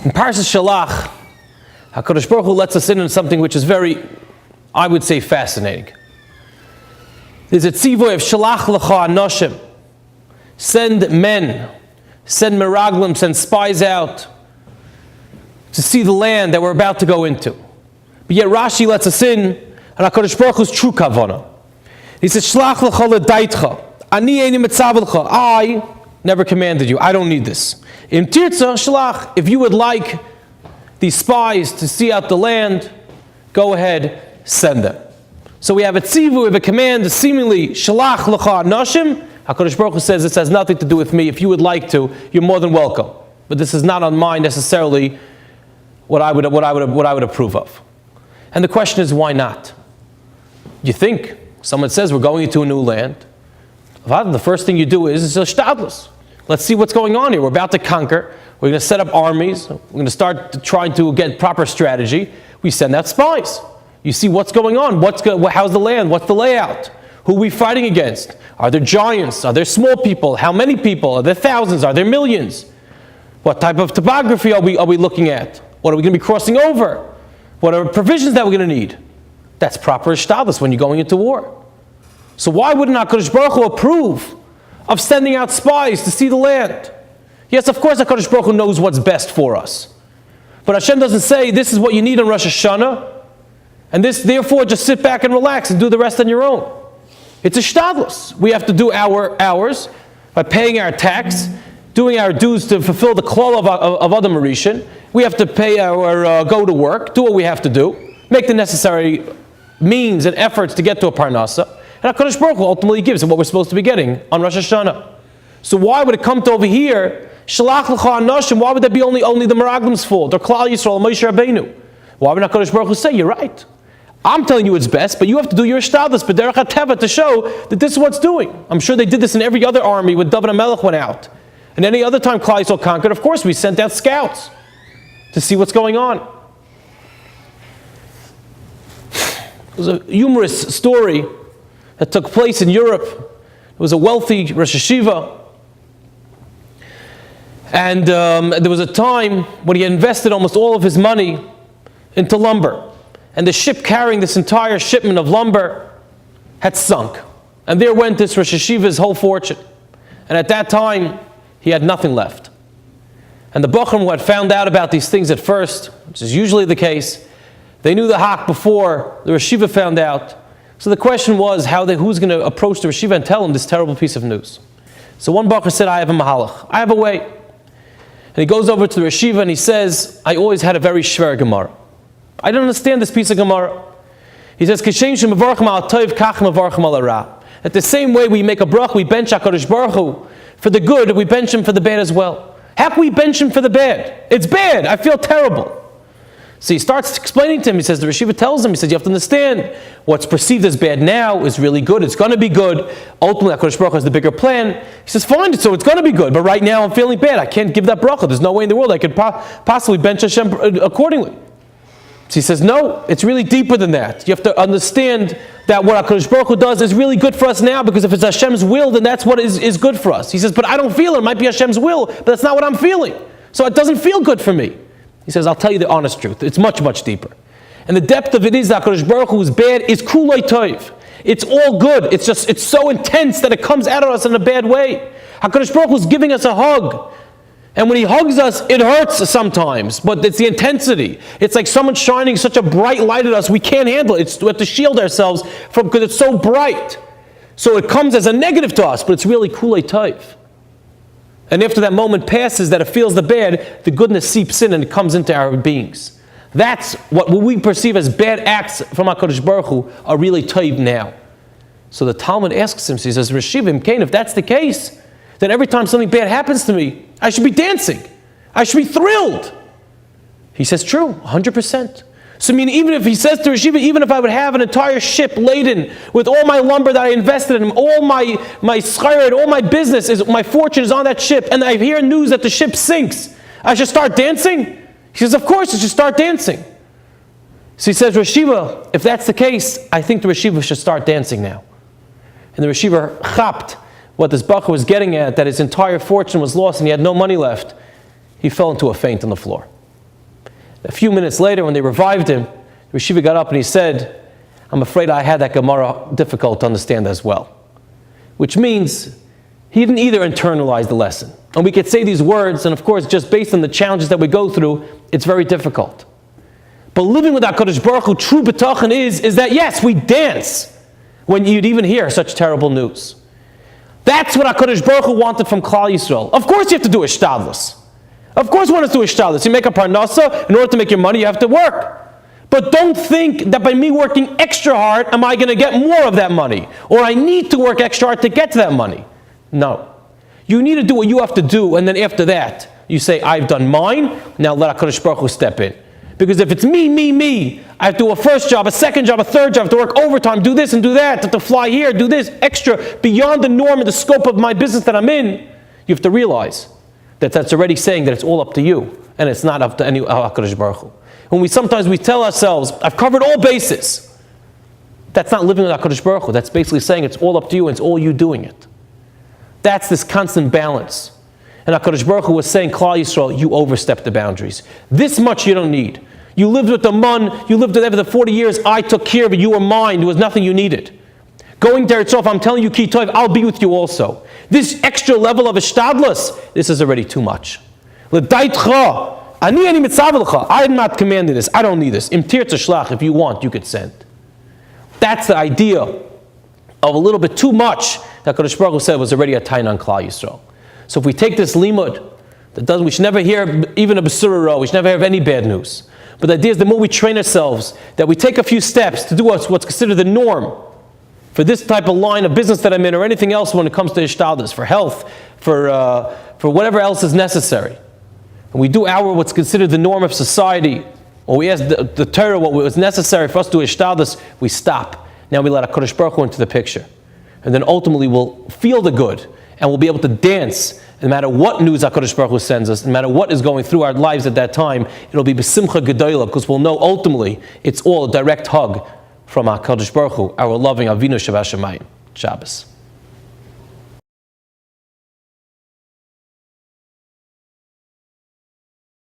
In Parshat Shlach, HaKadosh Baruch Hu lets us in on something which is very, I would say, fascinating. There's a tzivoy of Shlach l'cha anoshim. Send men, send meraglim, send spies out to see the land that we're about to go into. But yet Rashi lets us in on HaKadosh Baruch Hu's true kavanah. He says, Shlach l'cha l'daitcha. Ani eini mitzav l'cha. I never commanded you. I don't need this. Im tirtza shlach. If you would like these spies to see out the land, go ahead, send them. So we have a tzivu, we have a command, seemingly shlach l'cha anoshim. HaKadosh Baruch Hu says this has nothing to do with me. If you would like to, you're more than welcome. But this is not on mine necessarily what I would approve of. And the question is, why not? You think someone says we're going into a new land. The first thing you do is shtadlus. Let's see what's going on here. We're about to conquer. We're going to set up armies. We're going to start trying to get proper strategy. We send out spies. You see what's going on. How's the land? What's the layout? Who are we fighting against? Are there giants? Are there small people? How many people? Are there thousands? Are there millions? What type of topography are we looking at? What are we going to be crossing over? What are provisions that we're going to need? That's proper ishtadlus when you're going into war. So why wouldn't HaKadosh Baruch Hu approve of sending out spies to see the land? Yes, of course HaKadosh Baruch Hu knows what's best for us. But Hashem doesn't say this is what you need on Rosh Hashanah, and this, therefore, just sit back and relax and do the rest on your own. It's a shtadlus. We have to do ours by paying our tax, doing our dues to fulfill the klal of Adam Rishon. We have to pay our go to work, do what we have to do, make the necessary means and efforts to get to a parnasa. And HaKadosh Baruch Hu ultimately gives what we're supposed to be getting on Rosh Hashanah. So why would it come to over here, Shlach l'cha anoshim, why would that be only the Meraglim's fault, or Klal Yisrael, Moshe Rabbeinu? Why would HaKadosh Baruch Hu say, you're right. I'm telling you it's best, but you have to do your shtadlus, b'derech hateva, to show that this is what's doing. I'm sure they did this in every other army when David HaMelech went out. And any other time Klal Yisrael conquered, of course we sent out scouts to see what's going on. There's a humorous story that took place in Europe. It was a wealthy Rosh Hashiva. And there was a time when he had invested almost all of his money into lumber. And the ship carrying this entire shipment of lumber had sunk. And there went this Rosh Hashiva's whole fortune. And at that time, he had nothing left. And the Bochum who had found out about these things at first, which is usually the case, they knew the hak before the Rosh Hashiva found out. So the question was who's going to approach the Rosh Hashiva and tell him this terrible piece of news. So one Bacher said, I have a mahalach. I have a way. And he goes over to the Rosh Hashiva and he says, I always had a very shver Gemara. I don't understand this piece of Gemara. He says, that the same way we make a brach, we bench HaKadosh Baruch Hu for the good, we bench him for the bad as well. How can we bench him for the bad? It's bad. I feel terrible. So he starts explaining to him. He says, the Rosh Hashiva tells him, he says, you have to understand what's perceived as bad now is really good. It's going to be good. Ultimately, HaKadosh Baruch Hu has the bigger plan. He says, fine, so it's going to be good. But right now I'm feeling bad. I can't give that bracha. There's no way in the world I could possibly bench Hashem accordingly. So he says, no, it's really deeper than that. You have to understand that what HaKadosh Baruch Hu does is really good for us now, because if it's Hashem's will, then that's what is good for us. He says, but I don't feel it. It might be Hashem's will, but that's not what I'm feeling. So it doesn't feel good for me. He says, I'll tell you the honest truth. It's much, much deeper. And the depth of it is that HaKadosh Baruch Hu is bad, is kulei tov. It's all good. It's so intense that it comes out of us in a bad way. HaKadosh Baruch Hu is giving us a hug. And when he hugs us, it hurts sometimes, but it's the intensity. It's like someone shining such a bright light at us, we can't handle it. We have to shield ourselves because it's so bright. So it comes as a negative to us, but it's really kulei tov. And after that moment passes, that it feels the bad, the goodness seeps in and it comes into our beings. That's what we perceive as bad acts from HaKadosh Baruch Hu are really tov now. So the Talmud asks him, he says, Reshivim Kain, if that's the case, then every time something bad happens to me, I should be dancing. I should be thrilled. He says, true, 100%. So I mean, even if he says to Rosh Hashiva, even if I would have an entire ship laden with all my lumber that I invested in, all my schayr, all my business, my fortune is on that ship, and I hear news that the ship sinks, I should start dancing? He says, of course, I should start dancing. So he says, Rosh Hashiva, if that's the case, I think the Rosh Hashiva should start dancing now. And the Rosh Hashiva chapped what this Bacher was getting at, that his entire fortune was lost and he had no money left. He fell into a faint on the floor. A few minutes later, when they revived him, the Yeshiva got up and he said, I'm afraid I had that Gemara difficult to understand as well. Which means he didn't either internalize the lesson. And we could say these words, and of course, just based on the challenges that we go through, it's very difficult. But living with HaKadosh Baruch Hu, true betachan is that yes, we dance when you'd even hear such terrible news. That's what HaKadosh Baruch Hu wanted from Klal Yisrael. Of course you have to do ishtadlus. Of course one has to do ishtadlus. You make a parnasa, in order to make your money, you have to work. But don't think that by me working extra hard, am I going to get more of that money? Or I need to work extra hard to get to that money. No. You need to do what you have to do, and then after that, you say, I've done mine, now let HaKadosh Baruch Hu step in. Because if it's me, I have to do a first job, a second job, a third job, to work overtime, do this and do that, to fly here, do this, extra, beyond the norm and the scope of my business that I'm in, you have to realize that that's already saying that it's all up to you, and it's not up to any HaKadosh Baruch Hu. When sometimes we tell ourselves, I've covered all bases, that's not living with HaKadosh Baruch Hu. That's basically saying it's all up to you and it's all you doing it. That's this constant balance. And HaKadosh Baruch Hu was saying, Klal Yisrael, you overstepped the boundaries. This much you don't need. You lived with the man, you lived with them for the 40 years, I took care of it, you were mine, there was nothing you needed. Going there itself, I'm telling you, Ki Tov, I'll be with you also. This extra level of ishtadlus, this is already too much. L'daitcha, ani mitzavah, I am not commanding this, I don't need this. Im tirtza shlach, if you want, you could send. That's the idea of a little bit too much that HaKadosh Baruch Hu said was already a tain on Klal Yisrael. So if we take this limud, we should never hear even a besurah, we should never have any bad news. But the idea is the more we train ourselves, that we take a few steps to do what's considered the norm for this type of line of business that I'm in, or anything else when it comes to ishtadlus, for health, for whatever else is necessary. And we do what's considered the norm of society, or we ask the Torah what was necessary for us to do ishtadlus, we stop. Now we let HaKadosh Baruch Hu into the picture. And then ultimately we'll feel the good, and we'll be able to dance no matter what news HaKadosh Baruch Hu sends us, no matter what is going through our lives at that time. It'll be b'simcha gedolah, because we'll know ultimately it's all a direct hug from HaKadosh Baruch Hu, our loving Avinu Shabbat Shamayim. Shabbos.